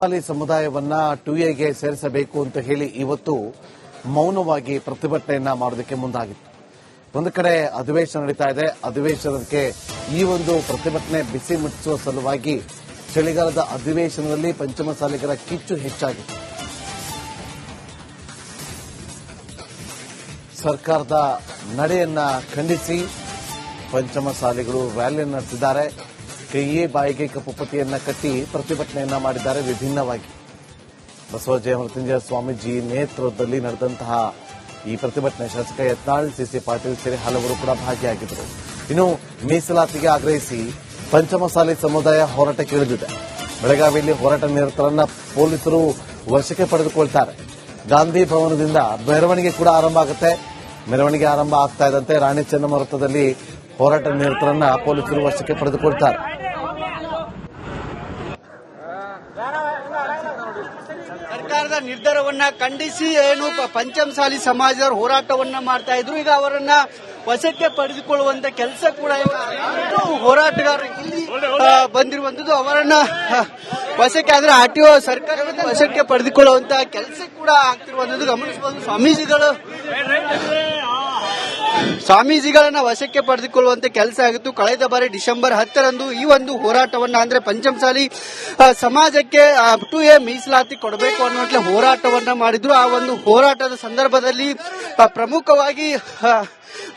ಮಲಯಾಳಿ ಸಮುದಾಯವನ್ನ 2Aಗೆ ಸೇರಿಸಬೇಕು ಅಂತ ಹೇಳಿ ಇವತ್ತು ಮೌನವಾಗಿ ಪ್ರತಿಭಟನೆಯನ್ನ ಮಾಡೋದಕ್ಕೆ ಮುಂದಾಗಿತ್ತು. ಒಂದು ಕಡೆ ಅಧಿವೇಶನ ನಡೀತಾ ಇದೆ. ಅಧಿವೇಶನಕ್ಕೆ ಈ ಒಂದು ಪ್ರತಿಭಟನೆ ಬಿಸಿ ಮುಟ್ಟಿಸುವ ಸಲುವಾಗಿ ಚಳಿಗಾಲದ ಅಧಿವೇಶನದಲ್ಲಿ ಪಂಚಮಸಾಲಿಗರ ಕಿಚ್ಚು ಹೆಚ್ಚಾಗಿತ್ತು. ಸರ್ಕಾರದ ನಡೆಯನ್ನ ಖಂಡಿಸಿ ಪಂಚಮಸಾಲಿಗಳು ರ್ಯಾಲಿಯನ್ನು ನಡೆಸಿದ್ದಾರೆ. ಕೈಯೇ ಬಾಯಿಗೆ ಕಪ್ಪುಪಟ್ಟಿಯನ್ನ ಕಟ್ಟಿ ಪ್ರತಿಭಟನೆಯನ್ನ ಮಾಡಿದ್ದಾರೆ. ವಿಭಿನ್ನವಾಗಿ ಬಸವಜಯ ಮೃತ್ಯುಂಜಯ ಸ್ವಾಮೀಜಿ ನೇತೃತ್ವದಲ್ಲಿ ನಡೆದಂತಹ ಈ ಪ್ರತಿಭಟನೆ ಶಾಸಕ ಯತ್ನಾಳ್ ಸಿಸಿ ಪಾಟೀಲ್ ಸೇರಿ ಹಲವರು ಕೂಡ ಭಾಗಿಯಾಗಿದ್ದರು. ಇನ್ನು ಮೀಸಲಾತಿಗೆ ಆಗ್ರಹಿಸಿ ಪಂಚಮಸಾಲಿ ಸಮುದಾಯ ಹೋರಾಟಕ್ಕೆ ಇಳಿದಿದೆ. ಬೆಳಗಾವಿಯಲ್ಲಿ ಹೋರಾಟ ನಿರತರನ್ನ ಪೊಲೀಸರು ವಶಕ್ಕೆ ಪಡೆದುಕೊಳ್ತಾರೆ. ಗಾಂಧಿ ಭವನದಿಂದ ಮೆರವಣಿಗೆ ಕೂಡ ಆರಂಭ ಆಗುತ್ತೆ. ಮೆರವಣಿಗೆ ಆರಂಭ ಆಗ್ತಾ ಇದ್ದಂತೆ ರಾಣಿ ಚೆನ್ನಮ್ಮ ವೃತ್ತದಲ್ಲಿ ಹೋರಾಟ ನಿರತರನ್ನ ಪೊಲೀಸರು ವಶಕ್ಕೆ ಪಡೆದುಕೊಳ್ತಾರೆ. ಸರ್ಕಾರದ ನಿರ್ಧಾರವನ್ನ ಖಂಡಿಸಿ ಏನು ಪಂಚಮಸಾಲಿ ಸಮಾಜದವರು ಹೋರಾಟವನ್ನ ಮಾಡ್ತಾ ಇದ್ರು, ಈಗ ಅವರನ್ನ ವಶಕ್ಕೆ ಪಡೆದುಕೊಳ್ಳುವಂತ ಕೆಲಸ ಕೂಡ ಹೋರಾಟಗಾರರು ಇಲ್ಲಿ ಬಂದಿರುವಂತದ್ದು. ಅವರನ್ನ ವಶಕ್ಕೆ ಆದ್ರೆ ಆರ್ಟಿಒ ಸರ್ಕಾರವನ್ನು ವಶಕ್ಕೆ ಪಡೆದುಕೊಳ್ಳುವಂತ ಕೆಲಸ ಕೂಡ ಆಗ್ತಿರುವಂತದ್ದು ಗಮನಿಸಬಹುದು. ಸ್ವಾಮೀಜಿಗಳನ್ನ ವಶಕ್ಕೆ ಪಡೆದುಕೊಳ್ಳುವಂತ ಕೆಲಸ ಆಗಿತ್ತು. ಕಳೆದ ಬಾರಿ ಡಿಸೆಂಬರ್ 10ರಂದು ಈ ಒಂದು ಹೋರಾಟವನ್ನ ಅಂದ್ರೆ ಪಂಚಮಸಾಲಿ ಸಮಾಜಕ್ಕೆ 2A ಮೀಸಲಾತಿ ಕೊಡಬೇಕು ಅನ್ನುವಂತ ಹೋರಾಟವನ್ನ ಮಾಡಿದ್ರು. ಆ ಒಂದು ಹೋರಾಟದ ಸಂದರ್ಭದಲ್ಲಿ ಪ್ರಮುಖವಾಗಿ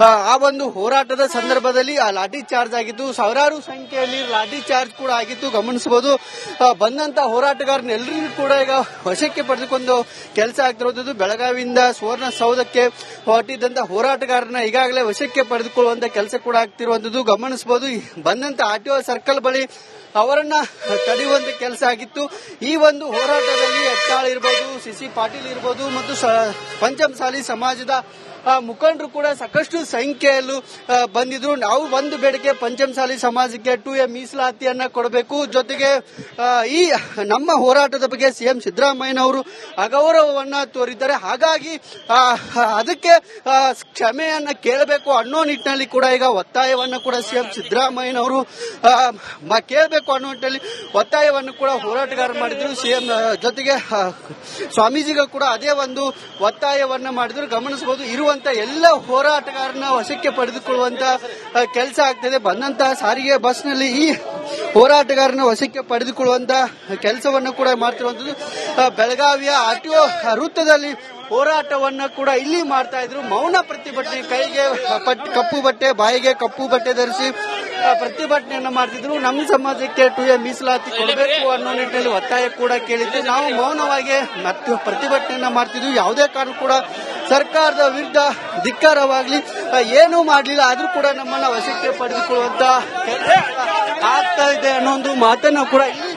ಆ ಒಂದು ಹೋರಾಟದ ಸಂದರ್ಭದಲ್ಲಿ ಲಾಠಿ ಚಾರ್ಜ್ ಆಗಿತ್ತು. ಸಾವಿರಾರು ಸಂಖ್ಯೆಯಲ್ಲಿ ಲಾಠಿ ಚಾರ್ಜ್ ಕೂಡ ಆಗಿತ್ತು ಗಮನಿಸಬಹುದು. ಬಂದಂತ ಹೋರಾಟಗಾರನೆಲ್ಲರಿಗೂ ಕೂಡ ಈಗ ವಶಕ್ಕೆ ಪಡೆದುಕೊಂಡು ಕೆಲಸ ಆಗ್ತಿರೋದು. ಬೆಳಗಾವಿಯಿಂದ ಸುವರ್ಣಸೌಧಕ್ಕೆ ಹೊರಟಿದ್ದಂತ ಹೋರಾಟಗಾರನ ಈಗಾಗಲೇ ವಶಕ್ಕೆ ಪಡೆದುಕೊಳ್ಳುವಂತ ಕೆಲಸ ಕೂಡ ಆಗ್ತಿರುವಂತದ್ದು ಗಮನಿಸಬಹುದು. ಬಂದಂತ ಆರ್ಟಿಒ ಸರ್ಕಲ್ ಬಳಿ ಅವರನ್ನ ತಡೆಯುವಂತ ಕೆಲಸ ಆಗಿತ್ತು. ಈ ಒಂದು ಹೋರಾಟದಲ್ಲಿ ಯತ್ನಾಳ್ ಇರಬಹುದು, ಸಿಸಿ ಪಾಟೀಲ್ ಇರಬಹುದು ಮತ್ತು ಪಂಚಮಸಾಲಿ ಸಮಾಜದ ಮುಖಂಡರು ಕೂಡ ಸಾಕಷ್ಟು ಸಂಖ್ಯೆಯಲ್ಲೂ ಬಂದಿದ್ರು. ನಾವು ಒಂದು ಬೇಡಿಕೆ ಪಂಚಮಸಾಲಿ ಸಮಾಜಕ್ಕೆ 2A ಮೀಸಲಾತಿಯನ್ನ ಕೊಡಬೇಕು. ಜೊತೆಗೆ ಈ ನಮ್ಮ ಹೋರಾಟದ ಬಗ್ಗೆ ಸಿಎಂ ಸಿದ್ದರಾಮಯ್ಯನವರು ಅಗೌರವವನ್ನ ತೋರಿದ್ದಾರೆ. ಹಾಗಾಗಿ ಅದಕ್ಕೆ ಕ್ಷಮೆಯನ್ನ ಕೇಳಬೇಕು ಅನ್ನೋ ನಿಟ್ಟಿನಲ್ಲಿ ಕೂಡ ಈಗ ಒತ್ತಾಯವನ್ನ ಕೂಡ ಸಿಎಂ ಸಿದ್ದರಾಮಯ್ಯನವರು ಕೇಳಬೇಕು ಅನ್ನೋ ನಿಟ್ಟಿನಲ್ಲಿ ಒತ್ತಾಯವನ್ನು ಕೂಡ ಹೋರಾಟಗಾರರು ಮಾಡಿದ್ರು. ಸಿಎಂ ಜೊತೆಗೆ ಸ್ವಾಮೀಜಿಗಳು ಕೂಡ ಅದೇ ಒಂದು ಒತ್ತಾಯವನ್ನ ಮಾಡಿದ್ರು ಗಮನಿಸಬಹುದು. ಇರುವಂತ ಎಲ್ಲ ಹೋರಾಟಗಾರನ ವಶಕ್ಕೆ ಪಡೆದುಕೊಳ್ಳುವಂತ ಕೆಲಸ ಆಗ್ತದೆ. ಬಂದಂತಹ ಸಾರಿಗೆ ಬಸ್ನಲ್ಲಿ ಈ ಹೋರಾಟಗಾರನ ವಶಕ್ಕೆ ಪಡೆದುಕೊಳ್ಳುವಂತ ಕೆಲಸವನ್ನು ಕೂಡ ಮಾಡ್ತಿರುವಂತದ್ದು. ಬೆಳಗಾವಿಯ ಆರ್ಟಿಒ ವೃತ್ತದಲ್ಲಿ ಹೋರಾಟವನ್ನ ಕೂಡ ಇಲ್ಲಿ ಮಾಡ್ತಾ ಇದ್ರು. ಮೌನ ಪ್ರತಿಭಟನೆ, ಕೈಗೆ ಕಪ್ಪು ಬಟ್ಟೆ, ಬಾಯಿಗೆ ಕಪ್ಪು ಬಟ್ಟೆ ಧರಿಸಿ ಪ್ರತಿಭಟನೆಯನ್ನ ಮಾಡ್ತಿದ್ರು. ನಮ್ಮ ಸಮಾಜಕ್ಕೆ 2A ಮೀಸಲಾತಿ ಕೊಡಬೇಕು ಅನ್ನೋ ನಿಟ್ಟಿನಲ್ಲಿ ಒತ್ತಾಯ ಕೂಡ ಕೇಳಿದ್ದು. ನಾವು ಮೌನವಾಗಿ ಪ್ರತಿಭಟನೆಯನ್ನ ಮಾಡ್ತಿದ್ವಿ. ಯಾವುದೇ ಕಾರಣ ಕೂಡ ಸರ್ಕಾರದ ವಿರುದ್ಧ ಧಿಕ್ಕಾರವಾಗ್ಲಿ ಏನೂ ಮಾಡಲಿಲ್ಲ. ಆದ್ರೂ ಕೂಡ ನಮ್ಮನ್ನ ವಶಕ್ಕೆ ಪಡೆದುಕೊಳ್ಳುವಂತ ಆಗ್ತಾ ಇದೆ ಅನ್ನೋ ಒಂದು ಮಾತನ್ನ ಕೂಡ ಇಲ್ಲಿ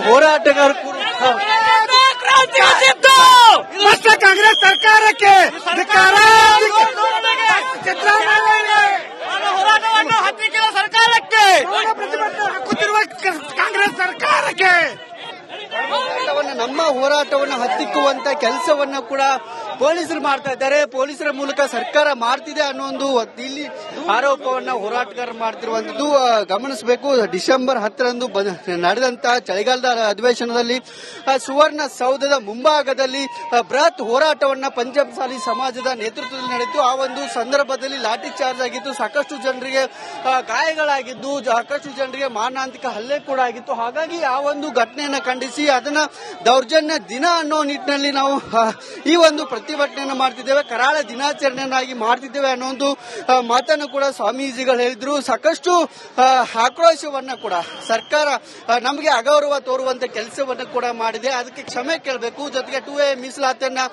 ಹೋರಾಟಗಾರರು ಕೂಡ ಕಾಂಗ್ರೆಸ್ ಸರ್ಕಾರಕ್ಕೆ ಹೋರಾಟವನ್ನು ಹತ್ತಿಕ್ಕಿರುವ ಸರ್ಕಾರಕ್ಕೆ ಹಾಕುತ್ತಿರುವ ಕಾಂಗ್ರೆಸ್ ಸರ್ಕಾರಕ್ಕೆ ನಮ್ಮ ಹೋರಾಟವನ್ನು ಹತ್ತಿಕ್ಕುವಂತ ಕೆಲಸವನ್ನ ಕೂಡ ಪೊಲೀಸರು ಮಾಡ್ತಾ ಇದ್ದಾರೆ. ಪೊಲೀಸರ ಮೂಲಕ ಸರ್ಕಾರ ಮಾಡ್ತಿದೆ ಅನ್ನೋ ಒಂದು ಇಲ್ಲಿ ಆರೋಪವನ್ನ ಹೋರಾಟಗಾರರು ಮಾಡ್ತಿರುವಂತದ್ದು ಗಮನಿಸಬೇಕು. ಡಿಸೆಂಬರ್ 10ರಂದು ನಡೆದಂತಹ ಚಳಿಗಾಲದ ಅಧಿವೇಶನದಲ್ಲಿ ಸುವರ್ಣಸೌಧದ ಮುಂಭಾಗದಲ್ಲಿ ಬೃಹತ್ ಹೋರಾಟವನ್ನ ಪಂಚಮಸಾಲಿ ಸಮಾಜದ ನೇತೃತ್ವದಲ್ಲಿ ನಡೆಯಿತು. ಆ ಒಂದು ಸಂದರ್ಭದಲ್ಲಿ ಲಾಠಿ ಚಾರ್ಜ್ ಆಗಿತ್ತು. ಸಾಕಷ್ಟು ಜನರಿಗೆ ಗಾಯಗಳಾಗಿದ್ದು, ಸಾಕಷ್ಟು ಜನರಿಗೆ ಮಾರಣಾಂತಿಕ ಹಲ್ಲೆ ಕೂಡ ಆಗಿತ್ತು. ಹಾಗಾಗಿ ಆ ಒಂದು ಘಟನೆಯನ್ನ ಖಂಡಿಸಿ ಅದನ್ನ ದೌರ್ಜನ್ಯ ದಿನ ಅನ್ನೋ ನಿಟ್ಟಿನಲ್ಲಿ ನಾವು ಈ ಒಂದು ಪ್ರತಿಭಟನೆಯನ್ನು ಮಾಡ್ತಿದ್ದೇವೆ, ಕರಾಳ ದಿನಾಚರಣೆಯನ್ನಾಗಿ ಮಾಡ್ತಿದ್ದೇವೆ ಅನ್ನೋ ಒಂದು ಮಾತನ್ನು ಕೂಡ ಸ್ವಾಮೀಜಿಗಳು ಹೇಳಿದ್ರು. ಸಾಕಷ್ಟು ಆಕ್ರೋಶವನ್ನ ಕೂಡ ಸರ್ಕಾರ ನಮಗೆ ಅಗೌರವ ತೋರುವಂತ ಕೆಲಸವನ್ನ ಕೂಡ ಮಾಡಿದೆ. ಅದಕ್ಕೆ ಕ್ಷಮೆ ಕೇಳಬೇಕು. ಜೊತೆಗೆ 2A ಮೀಸಲಾತಿಯನ್ನ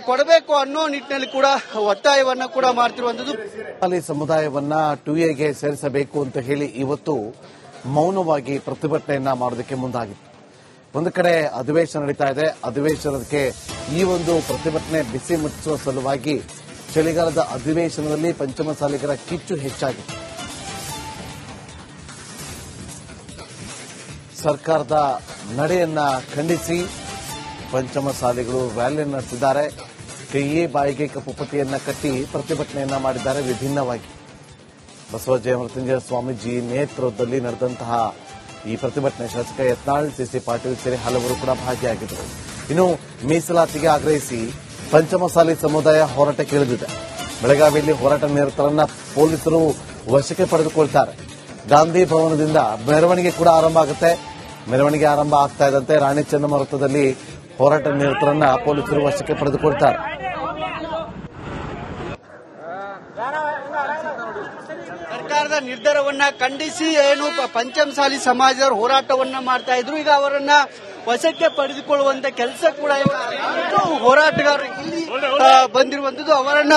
ಕೊಡಬೇಕು ಅನ್ನೋ ನಿಟ್ಟಿನಲ್ಲಿ ಕೂಡ ಒತ್ತಾಯವನ್ನ ಕೂಡ ಮಾಡ್ತಿರುವಂತದ್ದು. ಮಲಯಾಳಿ ಸಮುದಾಯವನ್ನ 2Aಗೆ ಸೇರಿಸಬೇಕು ಅಂತ ಹೇಳಿ ಇವತ್ತು ಮೌನವಾಗಿ ಪ್ರತಿಭಟನೆಯನ್ನ ಮಾಡೋದಕ್ಕೆ ಮುಂದಾಗಿತ್ತು. ಒಂದು ಕಡೆ ಅಧಿವೇಶನ ನಡೀತಾ ಇದೆ. ಅಧಿವೇಶನಕ್ಕೆ ಈ ಒಂದು ಪ್ರತಿಭಟನೆ ಬಿಸಿ ಮುಟ್ಟಿಸುವ ಸಲುವಾಗಿ ಚಳಿಗಾಲದ ಅಧಿವೇಶನದಲ್ಲಿ ಪಂಚಮಸಾಲಿಗರ ಕಿಚ್ಚು ಹೆಚ್ಚಾಗಿತ್ತು. ಸರ್ಕಾರದ ನಡೆಯನ್ನ ಖಂಡಿಸಿ ಪಂಚಮಸಾಲಿಗಳು ರ್ಯಾಲಿಯನ್ನು ನಡೆಸಿದ್ದಾರೆ. ಕೈಯೇ ಬಾಯಿಗೆ ಕಪ್ಪುಪಟ್ಟಿಯನ್ನ ಕಟ್ಟಿ ಪ್ರತಿಭಟನೆಯನ್ನ ಮಾಡಿದ್ದಾರೆ. ವಿಭಿನ್ನವಾಗಿ ಬಸವಜಯ ಮೃತ್ಯುಂಜಯ ಸ್ವಾಮೀಜಿ ನೇತೃತ್ವದಲ್ಲಿ ನಡೆದಂತಹ ಈ ಪ್ರತಿಭಟನೆ ಶಾಸಕ ಯತ್ನಾಳ್ ಸಿಸಿ ಪಾಟೀಲ್ ಸೇರಿ ಹಲವರು ಕೂಡ ಭಾಗಿಯಾಗಿದ್ದರು. ಇನ್ನು ಮೀಸಲಾತಿಗೆ ಆಗ್ರಹಿಸಿ ಪಂಚಮಸಾಲಿ ಸಮುದಾಯ ಹೋರಾಟಕ್ಕೆ ಇಳಿದಿದೆ. ಬೆಳಗಾವಿಯಲ್ಲಿ ಹೋರಾಟ ನಿರತರನ್ನ ಪೊಲೀಸರು ವಶಕ್ಕೆ ಪಡೆದುಕೊಳ್ತಾರೆ. ಗಾಂಧಿ ಭವನದಿಂದ ಮೆರವಣಿಗೆ ಕೂಡ ಆರಂಭ ಆಗುತ್ತೆ. ಮೆರವಣಿಗೆ ಆರಂಭ ಆಗ್ತಾ ಇದ್ದಂತೆ ರಾಣಿ ಚೆನ್ನಮ್ಮ ವೃತ್ತದಲ್ಲಿ ಹೋರಾಟ ನಿರತರನ್ನ ಪೊಲೀಸರು ವಶಕ್ಕೆ ಪಡೆದುಕೊಳ್ತಾರೆ. ಸರ್ಕಾರದ ನಿರ್ಧಾರವನ್ನ ಖಂಡಿಸಿ ಏನು ಪಂಚಮಸಾಲಿ ಸಮಾಜದವರು ಹೋರಾಟವನ್ನ ಮಾಡ್ತಾ ಇದ್ರು, ಈಗ ಅವರನ್ನ ವಶಕ್ಕೆ ಪಡೆದುಕೊಳ್ಳುವಂತ ಕೆಲಸ ಕೂಡ ಹೋರಾಟಗಾರರು ಇಲ್ಲಿ ಬಂದಿರುವಂತದ್ದು. ಅವರನ್ನ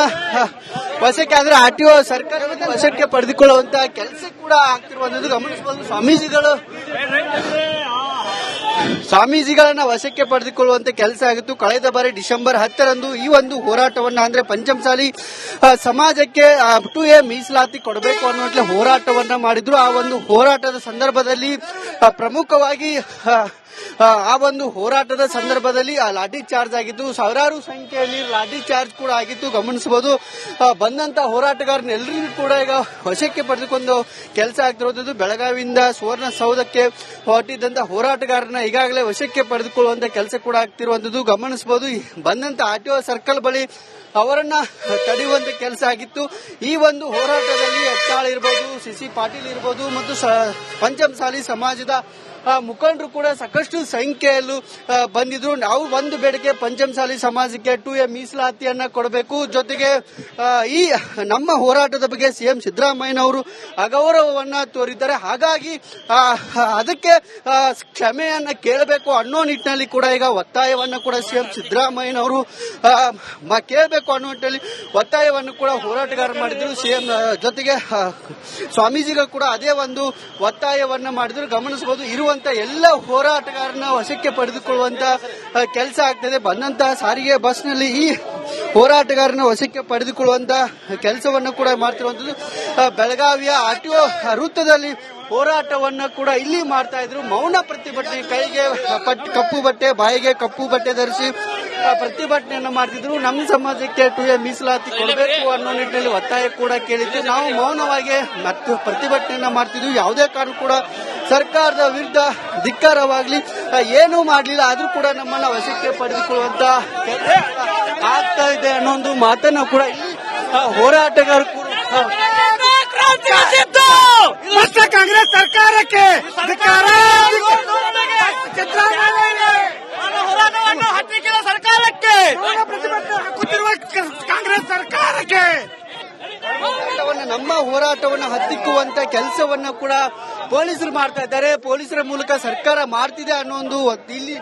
ವಶಕ್ಕೆ ಅಂದ್ರೆ ಆರ್ಟಿಒ ಸರ್ಕಾರವನ್ನು ವಶಕ್ಕೆ ಪಡೆದುಕೊಳ್ಳುವಂತ ಕೆಲಸ ಕೂಡ ಆಗ್ತಿರುವಂತದ್ದು ಗಮನಿಸಬಹುದು. ಸ್ವಾಮೀಜಿಗಳನ್ನ ವಶಕ್ಕೆ ಪಡೆದುಕೊಳ್ಳುವಂತ ಕೆಲಸ ಆಗಿತ್ತು. ಕಳೆದ ಬಾರಿ ಡಿಸೆಂಬರ್ 10ರಂದು ಈ ಒಂದು ಹೋರಾಟವನ್ನ ಅಂದ್ರೆ ಪಂಚಮಸಾಲಿ ಸಮಾಜಕ್ಕೆ 2A ಮೀಸಲಾತಿ ಕೊಡಬೇಕು ಅನ್ನುವಂತ ಹೋರಾಟವನ್ನ ಮಾಡಿದ್ರು. ಆ ಒಂದು ಹೋರಾಟದ ಸಂದರ್ಭದಲ್ಲಿ ಪ್ರಮುಖವಾಗಿ ಆ ಒಂದು ಹೋರಾಟದ ಸಂದರ್ಭದಲ್ಲಿ ಲಾಠಿ ಚಾರ್ಜ್ ಆಗಿತ್ತು. ಸಾವಿರಾರು ಸಂಖ್ಯೆಯಲ್ಲಿ ಲಾಠಿ ಚಾರ್ಜ್ ಕೂಡ ಆಗಿತ್ತು ಗಮನಿಸಬಹುದು. ಬಂದಂತ ಹೋರಾಟಗಾರನೆಲ್ಲರಿಗೂ ಕೂಡ ಈಗ ವಶಕ್ಕೆ ಪಡೆದುಕೊಂಡು ಕೆಲಸ ಆಗ್ತಿರೋದು. ಬೆಳಗಾವಿಯಿಂದ ಸುವರ್ಣಸೌಧಕ್ಕೆ ಹೊರಟಿದ್ದಂತ ಹೋರಾಟಗಾರನ ಈಗಾಗಲೇ ವಶಕ್ಕೆ ಪಡೆದುಕೊಳ್ಳುವಂತ ಕೆಲಸ ಕೂಡ ಆಗ್ತಿರುವಂತದ್ದು ಗಮನಿಸಬಹುದು. ಬಂದಂತ ಆರ್ಟಿಒ ಸರ್ಕಲ್ ಬಳಿ ಅವರನ್ನ ತಡೆಯುವಂತ ಕೆಲಸ ಆಗಿತ್ತು. ಈ ಒಂದು ಹೋರಾಟದಲ್ಲಿ ಯತ್ನಾಳ್ ಇರಬಹುದು, ಸಿಸಿ ಪಾಟೀಲ್ ಇರಬಹುದು ಮತ್ತು ಪಂಚಮಸಾಲಿ ಸಮಾಜದ ಮುಖಂಡರು ಕೂಡ ಸಾಕಷ್ಟು ಸಂಖ್ಯೆಯಲ್ಲೂ ಬಂದಿದ್ರು. ನಾವು ಒಂದು ಬೇಡಿಕೆ ಪಂಚಮಸಾಲಿ ಸಮಾಜಕ್ಕೆ 2A ಮೀಸಲಾತಿಯನ್ನ ಕೊಡಬೇಕು. ಜೊತೆಗೆ ಈ ನಮ್ಮ ಹೋರಾಟದ ಬಗ್ಗೆ ಸಿಎಂ ಸಿದ್ದರಾಮಯ್ಯನವರು ಅಗೌರವವನ್ನ ತೋರಿದ್ದಾರೆ. ಹಾಗಾಗಿ ಅದಕ್ಕೆ ಕ್ಷಮೆಯನ್ನ ಕೇಳಬೇಕು ಅನ್ನೋ ನಿಟ್ಟಿನಲ್ಲಿ ಕೂಡ ಈಗ ಒತ್ತಾಯವನ್ನ ಕೂಡ ಸಿಎಂ ಸಿದ್ದರಾಮಯ್ಯನವರು ಕೇಳಬೇಕು ಅನ್ನೋ ನಿಟ್ಟಿನಲ್ಲಿ ಒತ್ತಾಯವನ್ನು ಕೂಡ ಹೋರಾಟಗಾರರು ಮಾಡಿದ್ರು. ಸಿಎಂ ಜೊತೆಗೆ ಸ್ವಾಮೀಜಿಗಳು ಕೂಡ ಅದೇ ಒಂದು ಒತ್ತಾಯವನ್ನ ಮಾಡಿದ್ರು ಗಮನಿಸಬಹುದು. ಇರುವಂತ ಎಲ್ಲ ಹೋರಾಟಗಾರನ ವಶಕ್ಕೆ ಪಡೆದುಕೊಳ್ಳುವಂತ ಕೆಲಸ ಆಗ್ತದೆ. ಬಂದಂತಹ ಸಾರಿಗೆ ಬಸ್ನಲ್ಲಿ ಈ ಹೋರಾಟಗಾರನ ವಶಕ್ಕೆ ಪಡೆದುಕೊಳ್ಳುವಂತ ಕೆಲಸವನ್ನು ಕೂಡ ಮಾಡ್ತಿರುವಂತದ್ದು. ಬೆಳಗಾವಿಯ ಆರ್ಟಿಒ ವೃತ್ತದಲ್ಲಿ ಹೋರಾಟವನ್ನ ಕೂಡ ಇಲ್ಲಿ ಮಾಡ್ತಾ ಇದ್ರು. ಮೌನ ಪ್ರತಿಭಟನೆ, ಕೈಗೆ ಕಪ್ಪು ಬಟ್ಟೆ, ಬಾಯಿಗೆ ಕಪ್ಪು ಬಟ್ಟೆ ಧರಿಸಿ ಪ್ರತಿಭಟನೆಯನ್ನ ಮಾಡ್ತಿದ್ರು. ನಮ್ಮ ಸಮಾಜಕ್ಕೆ 2A ಮೀಸಲಾತಿ ಕೊಡಬೇಕು ಅನ್ನೋ ನಿಟ್ಟಿನಲ್ಲಿ ಒತ್ತಾಯ ಕೂಡ ಕೇಳಿದ್ದು. ನಾವು ಮೌನವಾಗಿ ಮತ್ತು ಪ್ರತಿಭಟನೆಯನ್ನ ಮಾಡ್ತಿದ್ವಿ. ಯಾವುದೇ ಕಾರಣ ಕೂಡ ಸರ್ಕಾರದ ವಿರುದ್ಧ ಧಿಕ್ಕಾರವಾಗ್ಲಿ ಏನೂ ಮಾಡಲಿಲ್ಲ. ಆದ್ರೂ ಕೂಡ ನಮ್ಮನ್ನ ವಶಕ್ಕೆ ಪಡೆದುಕೊಳ್ಳುವಂತ ಆಗ್ತಾ ಇದೆ ಅನ್ನೋ ಒಂದು ಮಾತನ್ನ ಕೂಡ ಇಲ್ಲಿ ಹೋರಾಟಗಾರರು ಕೂಡ ಕಾಂಗ್ರೆಸ್ ಸರ್ಕಾರಕ್ಕೆ ಹೋರಾಟವನ್ನು ಹತ್ತಿಕ್ಕಿದ ಸರ್ಕಾರಕ್ಕೆ ಹಾಕುತ್ತಿರುವ ಕಾಂಗ್ರೆಸ್ ಸರ್ಕಾರಕ್ಕೆ ನಮ್ಮ ಹೋರಾಟವನ್ನು ಹತ್ತಿಕ್ಕುವಂತ ಕೆಲಸವನ್ನ ಕೂಡ ಪೊಲೀಸರು ಮಾಡ್ತಾ ಇದ್ದಾರೆ. ಪೊಲೀಸರ ಮೂಲಕ ಸರ್ಕಾರ ಮಾಡ್ತಿದೆ ಅನ್ನೋ ಒಂದು ಇಲ್ಲಿ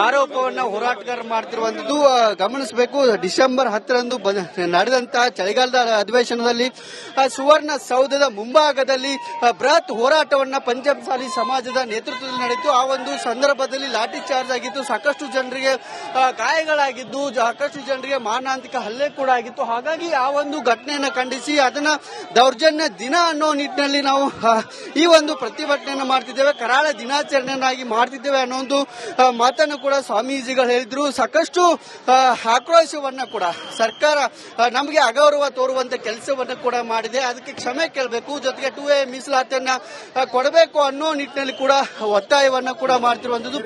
ಆರೋಪವನ್ನ ಹೋರಾಟಗಾರರು ಮಾಡ್ತಿರುವಂತದ್ದು ಗಮನಿಸಬೇಕು. ಡಿಸೆಂಬರ್ 10ರಂದು ನಡೆದಂತಹ ಚಳಿಗಾಲದ ಅಧಿವೇಶನದಲ್ಲಿ ಸುವರ್ಣಸೌಧದ ಮುಂಭಾಗದಲ್ಲಿ ಬೃಹತ್ ಹೋರಾಟವನ್ನ ಪಂಚಮಸಾಲಿ ಸಮಾಜದ ನೇತೃತ್ವದಲ್ಲಿ ನಡೆಯಿತು. ಆ ಒಂದು ಸಂದರ್ಭದಲ್ಲಿ ಲಾಠಿ ಚಾರ್ಜ್ ಆಗಿತ್ತು. ಸಾಕಷ್ಟು ಜನರಿಗೆ ಗಾಯಗಳಾಗಿದ್ದು, ಸಾಕಷ್ಟು ಜನರಿಗೆ ಮಾರಣಾಂತಿಕ ಹಲ್ಲೆ ಕೂಡ ಆಗಿತ್ತು. ಹಾಗಾಗಿ ಆ ಒಂದು ಘಟನೆಯನ್ನ ಖಂಡಿಸಿ ಅದನ್ನ ದೌರ್ಜನ್ಯ ದಿನ ಅನ್ನೋ ನಿಟ್ಟಿನಲ್ಲಿ ನಾವು ಈ ಒಂದು ಪ್ರತಿಭಟನೆಯನ್ನು ಮಾಡ್ತಿದ್ದೇವೆ, ಕರಾಳ ದಿನಾಚರಣೆಯನ್ನಾಗಿ ಮಾಡ್ತಿದ್ದೇವೆ ಅನ್ನೋ ಒಂದು ಮಾತನ್ನು ಕೂಡ ಸ್ವಾಮೀಜಿಗಳು ಹೇಳಿದ್ರು. ಸಾಕಷ್ಟು ಆಕ್ರೋಶವನ್ನ ಕೂಡ ಸರ್ಕಾರ ನಮಗೆ ಅಗೌರವ ತೋರುವಂತ ಕೆಲಸವನ್ನ ಕೂಡ ಮಾಡಿದೆ. ಅದಕ್ಕೆ ಕ್ಷಮೆ ಕೇಳಬೇಕು. ಜೊತೆಗೆ 2A ಮೀಸಲಾತಿಯನ್ನ ಕೊಡಬೇಕು ಅನ್ನೋ ನಿಟ್ಟಿನಲ್ಲಿ ಕೂಡ ಒತ್ತಾಯವನ್ನ ಕೂಡ ಮಾಡ್ತಿರುವಂತದ್ದು.